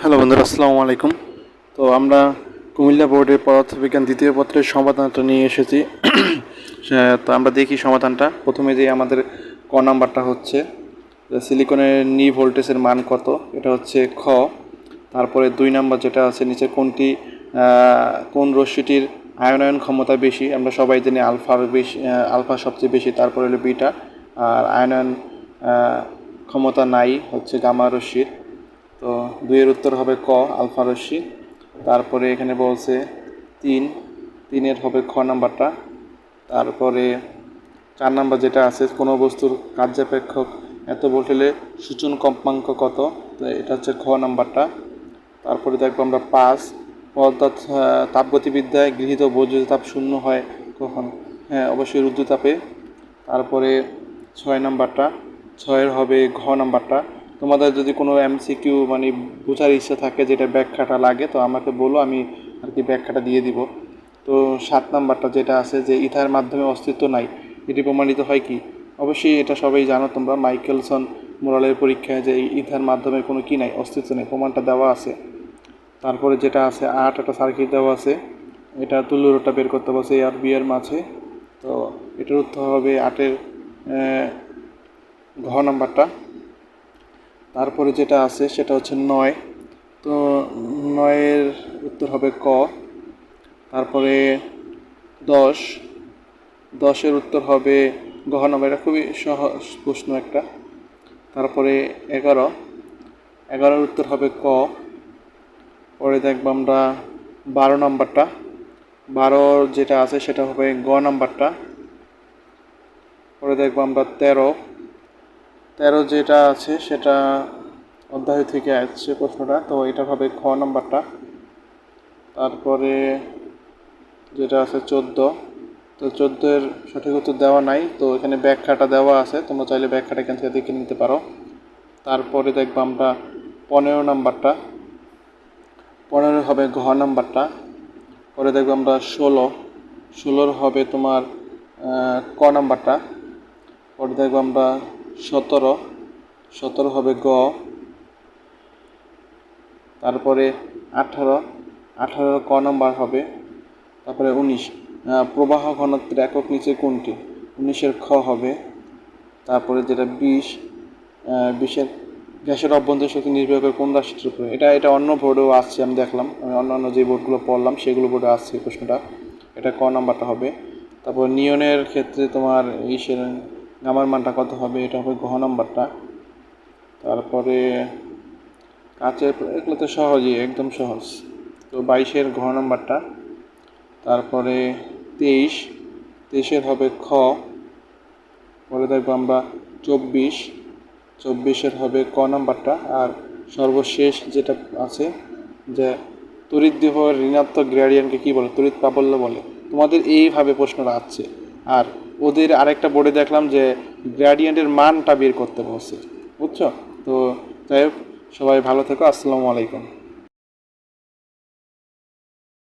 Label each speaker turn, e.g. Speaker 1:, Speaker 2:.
Speaker 1: Hello বন্ধুরা, আসসালামু আলাইকুম। তো আমরা কুমিল্লা বোর্ডের পদার্থবিজ্ঞান দ্বিতীয় পত্রের সমাধানটা নিয়ে এসেছি। তো আমরা দেখি সমাধানটা। প্রথমে যে আমাদের ক নাম্বারটা হচ্ছে সিলিকনের নি ভোল্টেজের মান কত, এটা হচ্ছে খ। তারপরে 2 নাম্বার যেটা আছে নিচে কোন রশ্মিটির আয়নায়ন ক্ষমতা বেশি, আমরা সবাই জানি আলফার বেশি, আলফা সবচেয়ে বেশি, তারপরে হলো বিটা। আর আয়নায়ন ক্ষমতা নাই হচ্ছে গামা রশ্মির। তো 2-এর উত্তর হবে ক, আলফা রশ্মি। তারপরে এখানে বলছে 3-এর হবে খ নাম্বারটা। তারপরে 4 নাম্বার যেটা আছে কোনো বস্তুর কার্যাপেক্ষক এত ভোল্ট হলে সূচন কম্পাঙ্ক কত, তো এটা হচ্ছে খ নাম্বারটা। তারপরে দেখবো আমরা 5 পদার্থ তাপগতিবিদ্যায় গৃহীত বৈদ্যুতিক তাপ শূন্য হয় কখন, হ্যাঁ অবশ্যই রুদ্রতাপে। তারপরে 6 নাম্বারটা, 6-এর হবে ঘ নাম্বারটা। তোমাদের যদি কোনো এমসিকিউ মানে বোঝার ইচ্ছা থাকে যেটা ব্যাখ্যাটা লাগে তো আমাকে বলো, আমি আর কি ব্যাখ্যাটা দিয়ে দিব। তো 7 নাম্বারটা যেটা আছে যে ইথার মাধ্যমে অস্তিত্ব নাই, এটি প্রমাণিত হয় কি? অবশ্যই এটা সবাই জানো তোমরা, মাইকেলসন মোরালের পরীক্ষায় যে ইথার মাধ্যমে কোনো কি নাই, অস্তিত্ব নেই, প্রমাণটা দেওয়া আছে। তারপরে যেটা আছে 8, একটা সার্কিট দেওয়া আছে, এটা তুল্যরোধটা বের করতে বলছে এ আর বি এর মাঝে। তো এটার উত্তর হবে 8-এর ঘ নাম্বারটা। তারপরে যেটা আছে সেটা হচ্ছে 9, তো 9-এর উত্তর হবে ক। তারপরে 10, 10-এর উত্তর হবে ঘ নাম্বার, এটা খুবই সহজ প্রশ্ন একটা। তারপরে 11, 11-এর উত্তর হবে ক। পরে দেখবো আমরা 12 নাম্বারটা, 12 যেটা আছে সেটা হবে গ নাম্বারটা। পরে দেখবো আমরা 13, 13 যেটা আছে সেটা অধ্যায় থেকে আসছে প্রশ্নটা, তো এটা হবে খ নাম্বারটা। তারপরে যেটা আছে 14, তো 14-এর সঠিক উত্তর দেওয়া নাই, তো এখানে ব্যাখ্যাটা দেওয়া আছে, তোমরা চাইলে ব্যাখ্যাটা এখান থেকে দেখে নিতে পারো। তারপরে দেখবো আমরা 15 নাম্বারটা, 15 হবে ঘ নাম্বারটা। পরে দেখবো আমরা 16, 16-র হবে তোমার ক নাম্বারটা। পরে দেখবো আমরা 17, 17 হবে গ। তারপরে 18, 18 ক নাম্বার হবে। তারপরে 19, প্রবাহ ঘনত্বের একক নিচে কোনটি, 19-এর খ হবে। তারপরে যেটা 20, 20-এর গ্যাসের অভ্যন্তরীণ শক্তি নির্ভর করে কোন রাশিটির উপরে, এটা অন্য বোর্ডেও আসছে, আমি দেখলাম, আমি অন্যান্য যে বোর্ডগুলো পড়লাম সেগুলো বোর্ডে আসছে প্রশ্নটা, এটা ক নাম্বারটা হবে। তারপর নিয়নের ক্ষেত্রে তোমার ইসের গামার মানটা কত হবে, এটা হবে ঘ নাম্বারটা। তারপরে কাচের, এগুলো তো সহজই, একদম সহজ, তো 22-এর ঘ নাম্বারটা। তারপরে 23, 23-এর হবে খ। পরে দেখবো আমরা 24, 24-এর হবে ক নাম্বারটা। আর সর্বশেষ যেটা আছে যে তড়িৎ বিভবের ঋণাত্মক গ্রেডিয়েন্টকে কী বলে, তড়িৎ প্রাবল্য বলে। তোমাদের এইভাবে প্রশ্নটা আসছে। আর ওদের আরেকটা বোর্ডে দেখলাম যে গ্রেডিয়েন্টের মানটা বের করতে বলছে, বুঝছো? তো যাই হোক, সবাই ভালো থেকো, আসসালামু আলাইকুম।